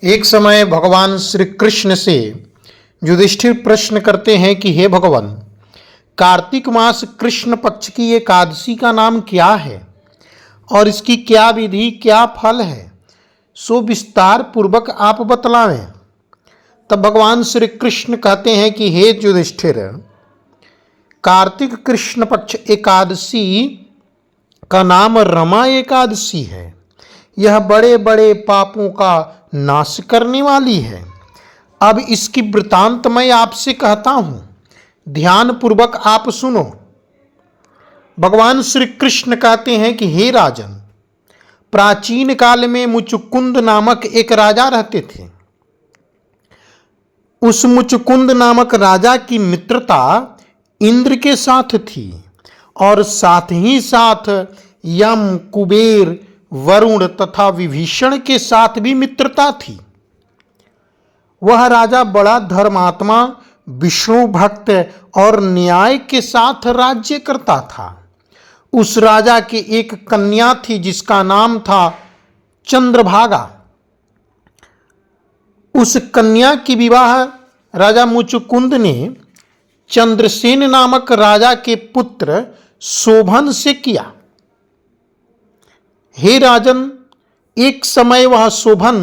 एक समय भगवान श्री कृष्ण से युधिष्ठिर प्रश्न करते हैं कि हे भगवान, कार्तिक मास कृष्ण पक्ष की एकादशी का नाम क्या है और इसकी क्या विधि क्या फल है, सो विस्तार पूर्वक आप बतलावें। तब भगवान श्री कृष्ण कहते हैं कि हे युधिष्ठिर, कार्तिक कृष्ण पक्ष एकादशी का नाम रमा एकादशी है। यह बड़े बड़े पापों का नाश करने वाली है। अब इसकी वृतांत मैं आपसे कहता हूं, ध्यान पूर्वक आप सुनो। भगवान श्री कृष्ण कहते हैं कि हे राजन, प्राचीन काल में मुचुकुंद नामक एक राजा रहते थे। उस मुचुकुंद नामक राजा की मित्रता इंद्र के साथ थी और साथ ही साथ यम, कुबेर, वरुण तथा विभीषण के साथ भी मित्रता थी। वह राजा बड़ा धर्मात्मा, विष्णु भक्त और न्याय के साथ राज्य करता था। उस राजा की एक कन्या थी जिसका नाम था चंद्रभागा। उस कन्या की विवाह राजा मुचुकुंद ने चंद्रसेन नामक राजा के पुत्र शोभन से किया। हे राजन, एक समय वह शोभन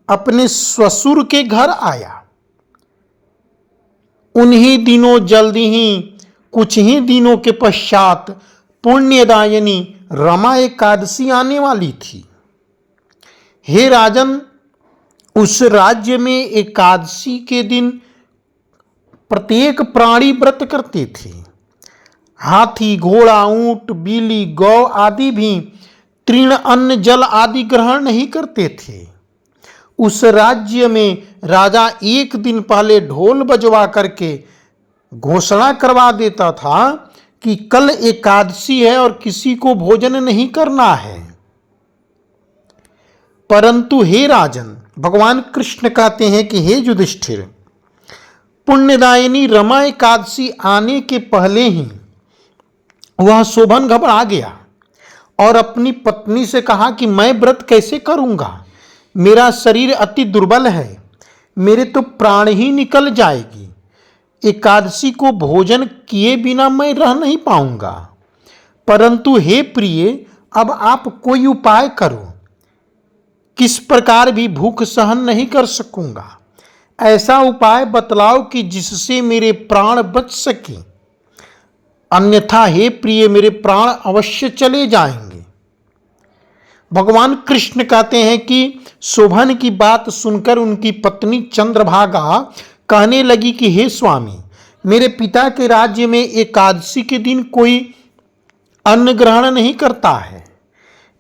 अपने ससुर के घर आया। उन्हीं दिनों जल्दी ही कुछ ही दिनों के पश्चात पुण्यदायिनी रमा एकादशी आने वाली थी। हे राजन, उस राज्य में एकादशी के दिन प्रत्येक प्राणी व्रत करते थे। हाथी, घोड़ा, ऊंट, बिल्ली, गौ आदि भी तृण, अन्न, जल आदि ग्रहण नहीं करते थे। उस राज्य में राजा एक दिन पहले ढोल बजवा करके घोषणा करवा देता था कि कल एकादशी है और किसी को भोजन नहीं करना है। परंतु हे राजन, भगवान कृष्ण कहते हैं कि हे युधिष्ठिर, पुण्यदायिनी रमा एकादशी आने के पहले ही वह शोभन घबरा गया और अपनी पत्नी से कहा कि मैं व्रत कैसे करूंगा, मेरा शरीर अति दुर्बल है, मेरे तो प्राण ही निकल जाएगी। एकादशी को भोजन किए बिना मैं रह नहीं पाऊंगा। परंतु हे प्रिय, अब आप कोई उपाय करो। किस प्रकार भी भूख सहन नहीं कर सकूंगा। ऐसा उपाय बतलाओ कि जिससे मेरे प्राण बच सके, अन्यथा हे प्रिय, मेरे प्राण अवश्य चले जाएंगे। भगवान कृष्ण कहते हैं कि शोभन की बात सुनकर उनकी पत्नी चंद्रभागा कहने लगी कि हे स्वामी, मेरे पिता के राज्य में एकादशी के दिन कोई अन्न ग्रहण नहीं करता है,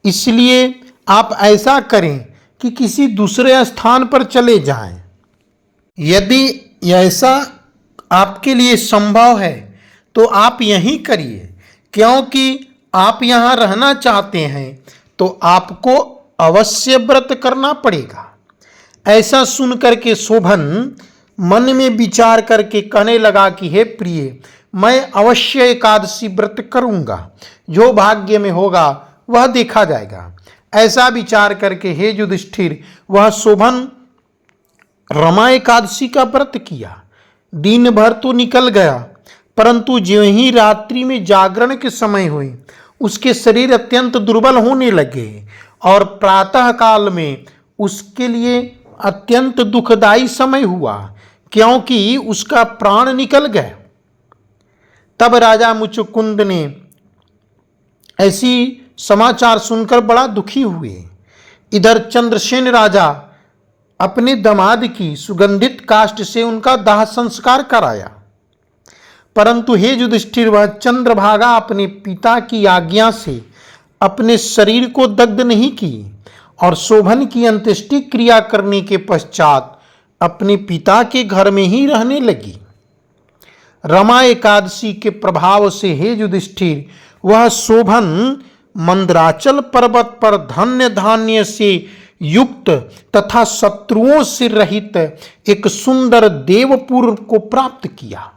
इसलिए आप ऐसा करें कि किसी दूसरे स्थान पर चले जाएं। यदि ऐसा आपके लिए संभव है तो आप यहीं करिए, क्योंकि आप यहाँ रहना चाहते हैं तो आपको अवश्य व्रत करना पड़ेगा। ऐसा सुनकर के शोभन मन में विचार करके कहने लगा कि हे प्रिय, मैं अवश्य एकादशी व्रत करूंगा, जो भाग्य में होगा वह देखा जाएगा। ऐसा विचार करके हे युधिष्ठिर, वह शोभन रमा एकादशी का व्रत किया। दिन भर तो निकल गया, परंतु ज्यों ही रात्रि में जागरण के समय हुई, उसके शरीर अत्यंत दुर्बल होने लगे और प्रातः काल में उसके लिए अत्यंत दुखदायी समय हुआ, क्योंकि उसका प्राण निकल गए। तब राजा मुचुकुंद ने ऐसी समाचार सुनकर बड़ा दुखी हुए। इधर चंद्रसेन राजा अपने दामाद की सुगंधित काष्ठ से उनका दाह संस्कार कराया। परंतु हे युधिष्ठिर, वह चंद्रभागा अपने पिता की आज्ञा से अपने शरीर को दग्ध नहीं की और शोभन की अंत्येष्टि क्रिया करने के पश्चात अपने पिता के घर में ही रहने लगी। रमा एकादशी के प्रभाव से हे युधिष्ठिर, वह शोभन मंदराचल पर्वत पर धन्य धान्य से युक्त तथा शत्रुओं से रहित एक सुंदर देवपुर को प्राप्त किया।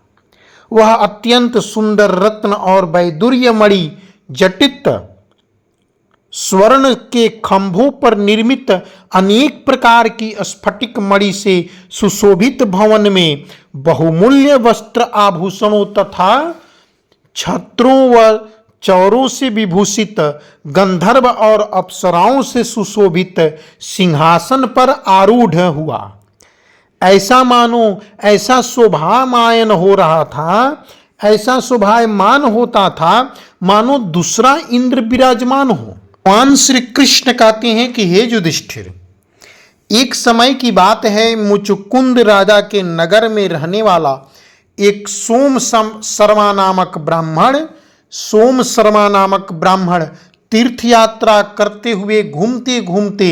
वह अत्यंत सुंदर रत्न और वैदुर्यमणि जटित स्वर्ण के खंभों पर निर्मित अनेक प्रकार की स्फटिक मणि से सुशोभित भवन में बहुमूल्य वस्त्र आभूषणों तथा छत्रों व चौरों से विभूषित गंधर्व और अप्सराओं से सुशोभित सिंहासन पर आरूढ़ हुआ। ऐसा मानो ऐसा शोभामायन हो रहा था, ऐसा शोभायमान होता था मानो दूसरा इंद्र विराजमान हो। भगवान श्री कृष्ण कहते हैं कि हे युधिष्ठिर, एक समय की बात है, मुचुकुंद राजा के नगर में रहने वाला एक सोम शर्मा नामक ब्राह्मण तीर्थ यात्रा करते हुए घूमते घूमते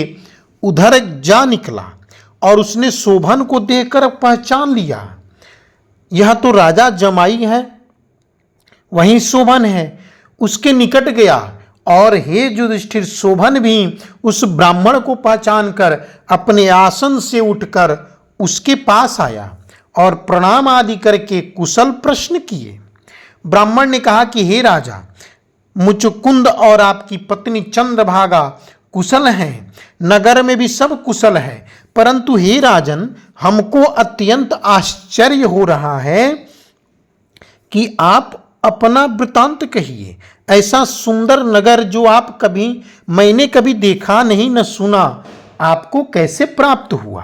उधर जा निकला और उसने शोभन को देखकर पहचान लिया, यह तो राजा जमाई है, वहीं शोभन है। उसके निकट गया और हे युधिष्ठिर, शोभन भी उस ब्राह्मण को पहचान कर अपने आसन से उठकर उसके पास आया और प्रणाम आदि करके कुशल प्रश्न किए। ब्राह्मण ने कहा कि हे राजा, मुचुकुंद और आपकी पत्नी चंद्रभागा कुशल हैं, नगर में भी सब कुशल है, परंतु हे राजन, हमको अत्यंत आश्चर्य हो रहा है कि आप अपना वृतांत कहिए। ऐसा सुंदर नगर जो मैंने कभी देखा नहीं न सुना, आपको कैसे प्राप्त हुआ?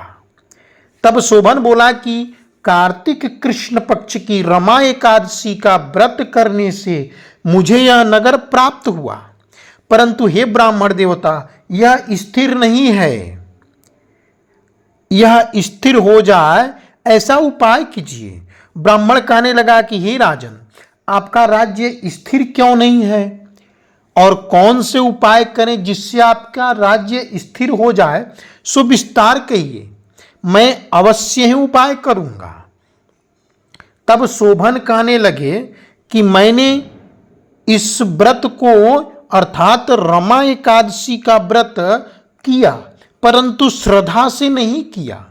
तब शोभन बोला कि कार्तिक कृष्ण पक्ष की रमा एकादशी का व्रत करने से मुझे यह नगर प्राप्त हुआ, परंतु हे ब्राह्मण देवता, यह स्थिर नहीं है। यह स्थिर हो जाए ऐसा उपाय कीजिए। ब्राह्मण कहने लगा कि हे राजन, आपका राज्य स्थिर क्यों नहीं है और कौन से उपाय करें जिससे आपका राज्य स्थिर हो जाए, सो विस्तार कहिए, मैं अवश्य ही उपाय करूंगा। तब शोभन कहने लगे कि मैंने इस व्रत को अर्थात रमा एकादशी का व्रत किया, परंतु श्रद्धा से नहीं किया,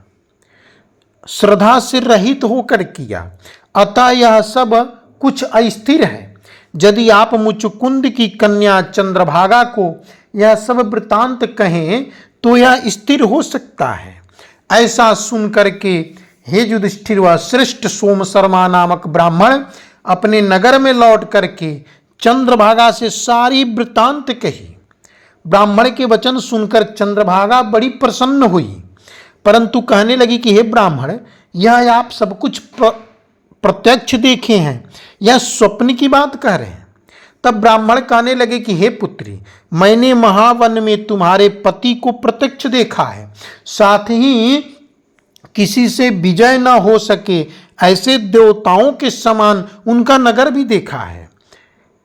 श्रद्धा से रहित होकर किया, अतः यह सब कुछ अस्थिर है। यदि आप मुचुकुंद की कन्या चंद्रभागा को यह सब वृतांत कहें तो यह स्थिर हो सकता है। ऐसा सुनकर के हे युधिष्ठिर, वह श्रेष्ठ सोम शर्मा नामक ब्राह्मण अपने नगर में लौट करके चंद्रभागा से सारी वृतांत कही। ब्राह्मण के वचन सुनकर चंद्रभागा बड़ी प्रसन्न हुई, परंतु कहने लगी कि हे ब्राह्मण, यह आप सब कुछ प्रत्यक्ष देखे हैं या स्वप्न की बात कह रहे हैं? तब ब्राह्मण कहने लगे कि हे पुत्री, मैंने महावन में तुम्हारे पति को प्रत्यक्ष देखा है, साथ ही किसी से विजय न हो सके ऐसे देवताओं के समान उनका नगर भी देखा है।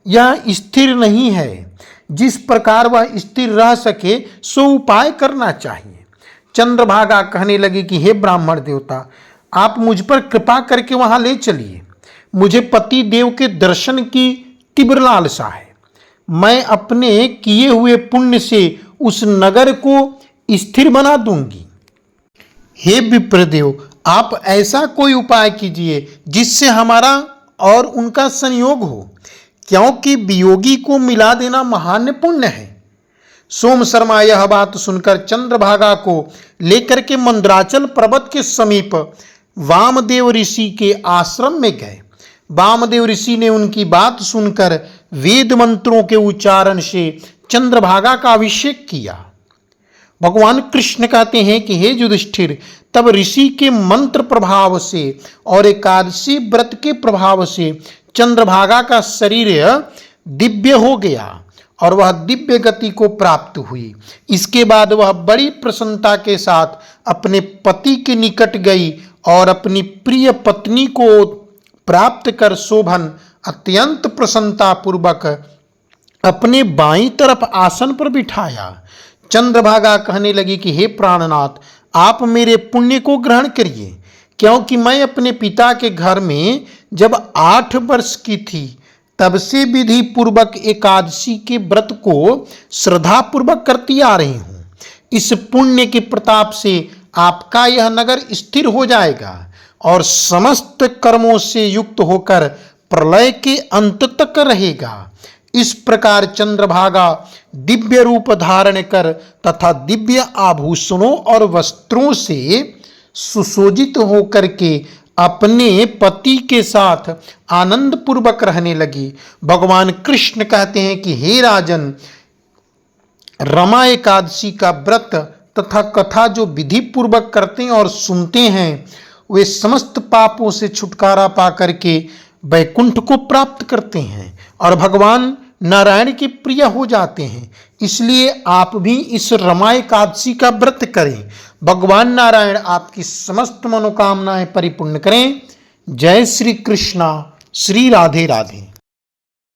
यह स्थिर नहीं है, जिस प्रकार वह स्थिर रह सके सो उपाय करना चाहिए। चंद्रभागा कहने लगी कि हे ब्राह्मण देवता, आप मुझ पर कृपा करके वहां ले चलिए, मुझे पति देव के दर्शन की तीव्र लालसा है। मैं अपने किए हुए पुण्य से उस नगर को स्थिर बना दूंगी। हे विप्रदेव, आप ऐसा कोई उपाय कीजिए जिससे हमारा और उनका संयोग हो, क्योंकि वियोगी को मिला देना महान पुण्य है। सोम शर्मा यह बात सुनकर चंद्रभागा को लेकर के मंदराचल पर्वत के समीप वामदेव ऋषि के आश्रम में गए। वामदेव ऋषि ने उनकी बात सुनकर वेद मंत्रों के उच्चारण से चंद्रभागा का अभिषेक किया। भगवान कृष्ण कहते हैं कि हे युधिष्ठिर, तब ऋषि के मंत्र प्रभाव से और एकादशी व्रत के प्रभाव से चंद्रभागा का शरीर दिव्य हो गया और वह दिव्य गति को प्राप्त हुई। इसके बाद वह बड़ी प्रसन्नता के साथ अपने पति के निकट गई और अपनी प्रिय पत्नी को प्राप्त कर शोभन अत्यंत प्रसन्नता पूर्वक अपने बाईं तरफ आसन पर बिठाया। चंद्रभागा कहने लगी कि हे प्राणनाथ, आप मेरे पुण्य को ग्रहण करिए, क्योंकि मैं अपने पिता के घर में जब 8 वर्ष की थी तब से विधि पूर्वक एकादशी के व्रत को श्रद्धा पूर्वक करती आ रही हूँ। इस पुण्य के प्रताप से आपका यह नगर स्थिर हो जाएगा और समस्त कर्मों से युक्त होकर प्रलय के अंत तक रहेगा। इस प्रकार चंद्रभागा दिव्य रूप धारण कर तथा दिव्य आभूषणों और वस्त्रों से सुशोभित होकर के अपने पति के साथ आनंद पूर्वक रहने लगी। भगवान कृष्ण कहते हैं कि हे राजन, रमा एकादशी का व्रत तथा कथा जो विधि पूर्वक करते हैं और सुनते हैं, वे समस्त पापों से छुटकारा पा करके वैकुंठ को प्राप्त करते हैं और भगवान नारायण के प्रिय हो जाते हैं। इसलिए आप भी इस रमा एकादशी का व्रत करें। भगवान नारायण आपकी समस्त मनोकामनाएं परिपूर्ण करें। जय श्री कृष्णा। श्री राधे राधे।